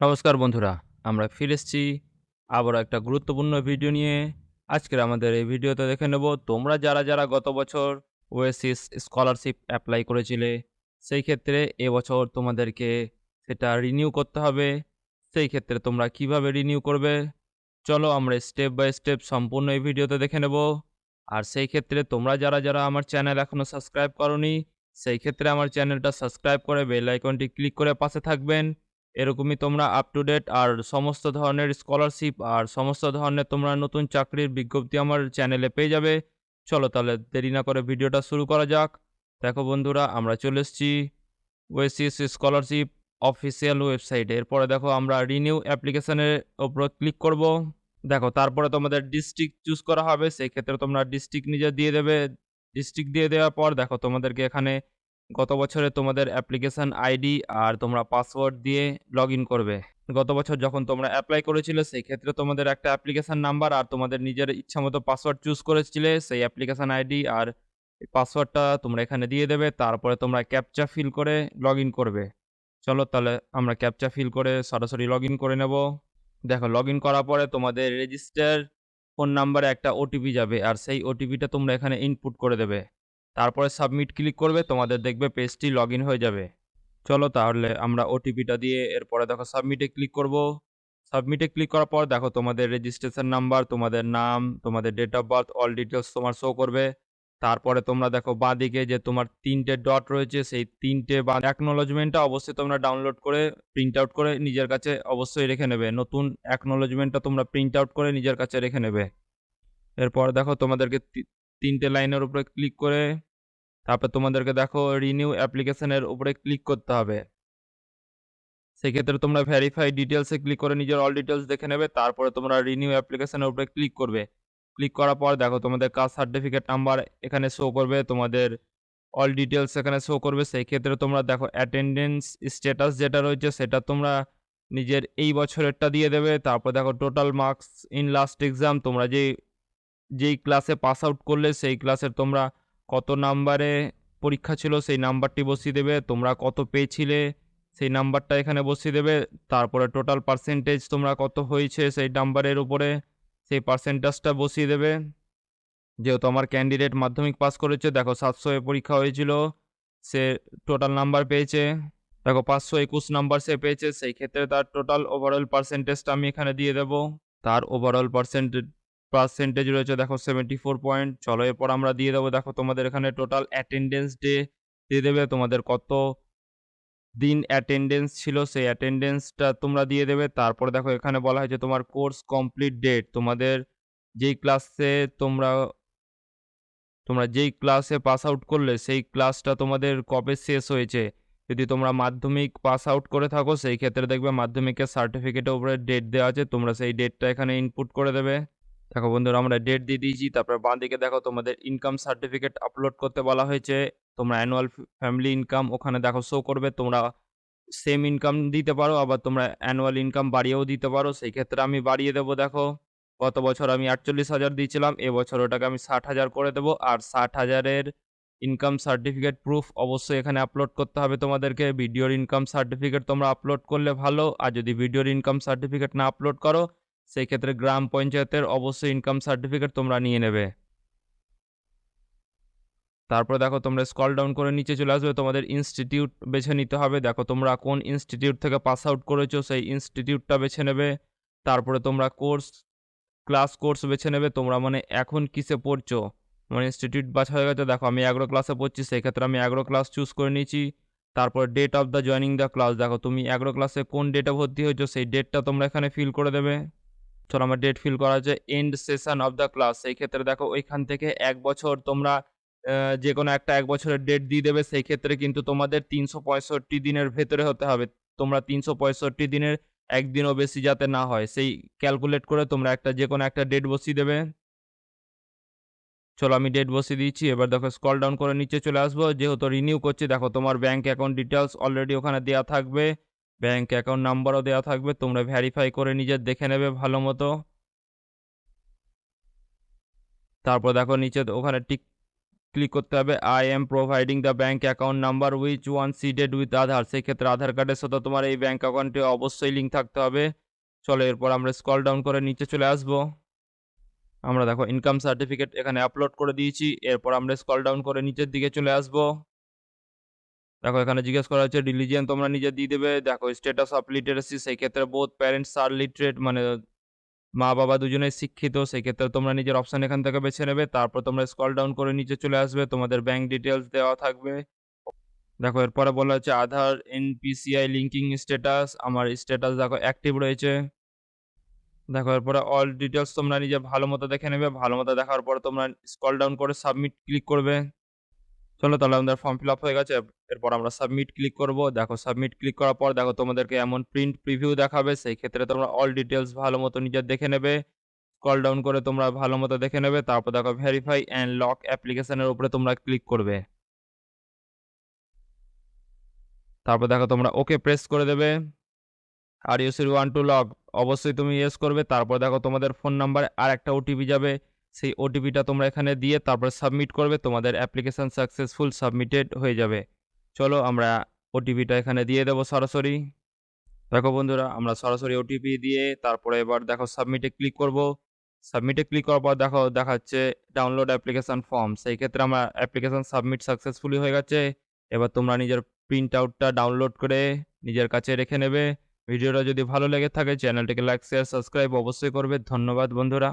নমস্কার বন্ধুরা, আমরা ফিরে এসেছি আবারও একটা গুরুত্বপূর্ণ ভিডিও নিয়ে। আজকের আমাদের এই ভিডিওতে দেখে নেব তোমরা যারা গত বছর ওয়েসিস স্কলারশিপ অ্যাপ্লাই করেছিলে, সেই ক্ষেত্রে এবছর তোমাদেরকে সেটা রিনিউ করতে হবে। সেই ক্ষেত্রে তোমরা কিভাবে রিনিউ করবে? চলো আমরা স্টেপ বাই স্টেপ সম্পূর্ণ এই ভিডিওতে দেখে নেব। আর সেই ক্ষেত্রে তোমরা যারা আমার চ্যানেল এখনও সাবস্ক্রাইব করোনি, সেই ক্ষেত্রে আমার চ্যানেলটা সাবস্ক্রাইব করে বেল আইকনটি ক্লিক করে পাশে থাকবেন। এরকমই তোমরা আপ টু ডেট আর সমস্ত ধরনের স্কলারশিপ আর সমস্ত ধরনের তোমরা নতুন চাকরির বিজ্ঞপ্তি আমার চ্যানেলে পেয়ে যাবে। চলো তাহলে দেরি না করে ভিডিওটা শুরু করা যাক। দেখো বন্ধুরা, আমরা চলে এসেছি ওয়েসিস স্কলারশিপ অফিসিয়াল ওয়েবসাইটে। এরপরে দেখো আমরা রিনিউ অ্যাপ্লিকেশনের ওপর ক্লিক করব। দেখো তারপরে তোমাদের ডিস্ট্রিক্ট চুজ করা হবে, সেই ক্ষেত্রে তোমরা ডিস্ট্রিক্ট নিজে দিয়ে দেবে। ডিস্ট্রিক্ট দিয়ে দেওয়ার পর দেখো তোমাদেরকে এখানে গত বছরে তোমাদের অ্যাপ্লিকেশন আইডি আর তোমরা পাসওয়ার্ড দিয়ে লগইন করবে। গত বছর যখন তোমরা অ্যাপ্লাই করেছিলে সেই ক্ষেত্রে তোমাদের একটা অ্যাপ্লিকেশন নাম্বার আর তোমাদের নিজের ইচ্ছামতো পাসওয়ার্ড চুজ করেছিলে, সেই অ্যাপ্লিকেশন আইডি আর পাসওয়ার্ডটা তোমরা এখানে দিয়ে দেবে। তারপরে তোমরা ক্যাপচা ফিল করে লগইন করবে। চলো তাহলে আমরা ক্যাপচা ফিল করে সরাসরি লগইন করে নেব। দেখো লগইন করার পরে তোমাদের রেজিস্টার ফোন নাম্বারে একটা ওটিপি যাবে, আর সেই ওটিপিটা তোমরা এখানে ইনপুট করে দেবে। তারপরে সাবমিট ক্লিক করবে, তোমাদের দেখবে পেজটি লগইন হয়ে যাবে। চলো তাহলে আমরা ওটিপিটা দিয়ে এরপরে দেখো সাবমিটে ক্লিক করব। সাবমিটে ক্লিক করার পর দেখো তোমাদের রেজিস্ট্রেশন নাম্বার, তোমাদের নাম, তোমাদের date of birth, all details তোমার শো করবে। তারপরে তোমরা দেখো বাঁদিকে যে তোমার ৩টে ডট রয়েছে, সেই ৩টে বা অ্যাকনোলজমেন্টটা অবশ্যই তোমরা ডাউনলোড করে প্রিন্ট আউট করে নিজের কাছে অবশ্যই রেখে নেবে। নতুন অ্যাকনোলজমেন্টটা তোমরা প্রিন্ট আউট করে নিজের কাছে রেখে নেবে। এরপর দেখো তোমাদেরকে ৩টে লাইনের উপরে ক্লিক করে তারপর তোমাদেরকে দেখো রিনিউ অ্যাপ্লিকেশনের উপরে ক্লিক করতে হবে। সেক্ষেত্রে তোমরা ভেরিফাই ডিটেলসে ক্লিক করে নিজের অল ডিটেলস দেখে নেবে। তারপরে তোমরা রিনিউ অ্যাপ্লিকেশনের উপরে ক্লিক করবে। ক্লিক করার পর দেখো তোমাদের কাস্ট সার্টিফিকেট নাম্বার এখানে শো করবে, তোমাদের অল ডিটেলস এখানে শো করবে। সেই ক্ষেত্রে তোমরা দেখো অ্যাটেন্ডেন্স স্ট্যাটাস যেটা রয়েছে সেটা তোমরা নিজের এই বছরেরটা দিয়ে দেবে। তারপর দেখো total marks in last exam, তোমরা যেই ক্লাসে পাস আউট করলে সেই ক্লাসের তোমরা কত নাম্বারে পরীক্ষা ছিল সেই নাম্বারটি বসিয়ে দেবে। তোমরা কত পেয়েছিলে সেই নাম্বারটা এখানে বসিয়ে দেবে। তারপরে টোটাল পার্সেন্টেজ তোমরা কত হয়েছে সেই নাম্বারের উপরে সেই পার্সেন্টেজটা বসিয়ে দেবে। যেহেতু আমার ক্যান্ডিডেট মাধ্যমিক পাস করেছে, দেখো 700 এ পরীক্ষা হয়েছিল, সে টোটাল নাম্বার পেয়েছে দেখো 521 নাম্বার সে পেয়েছে। সেই ক্ষেত্রে তার টোটাল ওভারঅল পার্সেন্টেজটা আমি এখানে দিয়ে দেবো। তার ওভারঅল পার্সেন্টেজ রয়েছে দেখো 74 পয়েন্ট। চলো এরপর আমরা দিয়ে দেবো দেখো তোমাদের এখানে টোটাল অ্যাটেন্ডেন্স ডে দিয়ে দেবে, তোমাদের কত দিন অ্যাটেন্ডেন্স ছিল সেই অ্যাটেন্ডেন্সটা তোমরা দিয়ে দেবে। তারপরে দেখো এখানে বলা হয়েছে তোমার কোর্স কমপ্লিট ডেট, তোমাদের যেই ক্লাসে তোমরা তোমরা যেই ক্লাসে পাস আউট করলে সেই ক্লাসটা তোমাদের কবে শেষ হয়েছে। যদি তোমরা মাধ্যমিক পাস আউট করে থাকো সেই ক্ষেত্রে দেখবে মাধ্যমিকের সার্টিফিকেটের উপরে ডেট দেওয়া আছে, তোমরা সেই ডেটটা এখানে ইনপুট করে দেবে। দেখো বন্ধুরা, আমরা ডেট দিয়ে দিয়েছি। তারপর বাঁ দিকে দেখো তোমাদের ইনকাম সার্টিফিকেট আপলোড করতে বলা হয়েছে। তোমরা অ্যানুয়াল ফ্যামিলি ইনকাম ওখানে দেখো শো করবে। তোমরা সেম ইনকাম দিতে পারো, আবার তোমরা অ্যানুয়াল ইনকাম বাড়িয়েও দিতে পারো। সেই ক্ষেত্রে আমি বাড়িয়ে দেবো। দেখো গত বছর আমি ৪৮,০০০ দিয়েছিলাম, এবছর ওটাকে আমি ৬০,০০০ করে দেবো। আর ৬০,০০০-এর ইনকাম সার্টিফিকেট প্রুফ অবশ্যই এখানে আপলোড করতে হবে তোমাদেরকে। ভিডিওর ইনকাম সার্টিফিকেট তোমরা আপলোড করলে ভালো, আর যদি ভিডিওর ইনকাম সার্টিফিকেট না আপলোড করো সেই ক্ষেত্রে গ্রাম পঞ্চায়েতের অবশ্যই ইনকাম সার্টিফিকেট তোমরা নিয়ে নেবে। তারপরে দেখো তোমরা স্ক্রল ডাউন করে নিচে চলে আসবে, তোমাদের ইনস্টিটিউট বেছে নিতে হবে। দেখো তোমরা কোন ইনস্টিটিউট থেকে পাস আউট করেছো সেই ইনস্টিটিউটটা বেছে নেবে। তারপরে তোমরা কোর্স বেছে নেবে, তোমরা মানে এখন কিসে পড়ছো। আমার ইনস্টিটিউট বাছা হয়ে গেছে। দেখো আমি এগ্রো ক্লাসে পড়ছি, সেই ক্ষেত্রে আমি এগ্রো ক্লাস চুজ করে নিয়েছি। তারপর date of the joining the class, দেখো তুমি এগ্রো ক্লাসে কোন ডেটে ভর্তি হয়েছো সেই ডেটটা তোমরা এখানে ফিল করে দেবে। চলো আমার ডেট ফিল করা আছে end session of the class, সেই ক্ষেত্রে দেখো ওইখান থেকে ১ বছর তোমরা যে কোনো একটা ১ বছরের ডেট দিয়ে দেবে। সেই ক্ষেত্রে কিন্তু তোমাদের ৩৬৫ দিনের ভেতরে হতে হবে। তোমরা ৩৬৫ দিনের একদিনও বেশি যাতে না হয় সেই ক্যালকুলেট করে তোমরা যে কোনো একটা ডেট বসিয়ে দেবে। চলো আমি ডেট বসিয়ে দিয়েছি। এবার দেখো স্ক্রল ডাউন করে নিচে চলে আসবো। যেহেতু রিনিউ করছি, দেখো তোমার ব্যাঙ্ক অ্যাকাউন্ট ডিটেলস অলরেডি ওখানে দেওয়া থাকবে, ব্যাঙ্ক অ্যাকাউন্ট নাম্বারও দেওয়া থাকবে। তোমরা ভেরিফাই করে নিজের দেখে নেবে ভালো মতো। তারপর দেখো নিচে ওখানে টিক ক্লিক করতে হবে I am providing the bank account number which one seeded with Aadhaar. সেক্ষেত্রে আধার কার্ডের সাথে তোমার এই ব্যাঙ্ক অ্যাকাউন্টটি অবশ্যই লিঙ্ক থাকতে হবে। চলো এরপর আমরা স্ক্রল ডাউন করে নিচে চলে আসবো। আমরা দেখো ইনকাম সার্টিফিকেট এখানে আপলোড করে দিয়েছি। এরপর আমরা স্ক্রল ডাউন করে নিচের দিকে চলে আসবো। দেখো এখানে জিজ্ঞেস করা হচ্ছে রিলিজিয়ন তোমরা নিজে দিয়ে দেবে। দেখো স্ট্যাটাস অফ লিটারেসি, সেই ক্ষেত্রে বোথ প্যারেন্টস আর লিটারেট, মানে মা-বাবা দুজনেই শিক্ষিত। সেই ক্ষেত্রে তোমরা নিজের অপশন এখান থেকে বেছে নেবে। তারপর তোমরা স্ক্রল ডাউন করে নিচে চলে আসবে। তোমাদের ব্যাংক ডিটেইলস দেওয়া থাকবে। দেখো এরপরে বলা হচ্ছে আধার এনপিসিআই লিঙ্কিং স্ট্যাটাস। আমার স্ট্যাটাস দেখো অ্যাক্টিভ রয়েছে। দেখো এরপরে অল ডিটেইলস তোমরা নিজে ভালোমতো দেখে নেবে। ভালোমতো দেখার পরে তোমরা স্ক্রল ডাউন করে সাবমিট ক্লিক করবে। চলো তাহলে আমাদের ফর্ম ফিল আপ হয়ে গেছে। এরপর আমরা সাবমিট ক্লিক করব। দেখো সাবমিট ক্লিক করার পর দেখো তোমাদেরকে এমন প্রিন্ট প্রিভিউ দেখাবে। সেই ক্ষেত্রে তোমরা অল ডিটেইলস ভালোমতো নিজে দেখে নেবে। স্ক্রল ডাউন করে তোমরা ভালোমতো দেখে নেবে। তারপর দেখো ভেরিফাই অ্যান্ড লক অ্যাপ্লিকেশনের উপরে তোমরা ক্লিক করবে। তারপর দেখো তোমরা ওকে প্রেস করে দেবে। Are you sure want to log, অবশ্যই তুমি ইয়েস করবে। তারপর দেখো তোমাদের ফোন নাম্বারে আর একটা ওটিপি যাবে। সেই ওটিপিটা তোমরা এখানে দিয়ে তারপর সাবমিট করবে। তোমাদের অ্যাপ্লিকেশন সাকসেসফুল সাবমিটেড হয়ে যাবে। চলো আমরা ওটিপিটা এখানে দিয়ে দেবো সরাসরি। দেখো বন্ধুরা আমরা সরাসরি ওটিপি দিয়ে তারপরে এবার দেখো সাবমিটে ক্লিক করব। সাবমিটে ক্লিক করার পর দেখো দেখাচ্ছে ডাউনলোড অ্যাপ্লিকেশন ফর্ম। সেই ক্ষেত্রে আমার অ্যাপ্লিকেশন সাবমিট সাকসেসফুলি হয়ে গেছে। এবার তোমরা নিজের প্রিন্ট আউটটা ডাউনলোড করে নিজের কাছে রেখে নেবে। ভিডিওটা যদি ভালো লেগে থাকে চ্যানেলটিকে লাইক শেয়ার সাবস্ক্রাইব অবশ্যই করবে। ধন্যবাদ বন্ধুরা।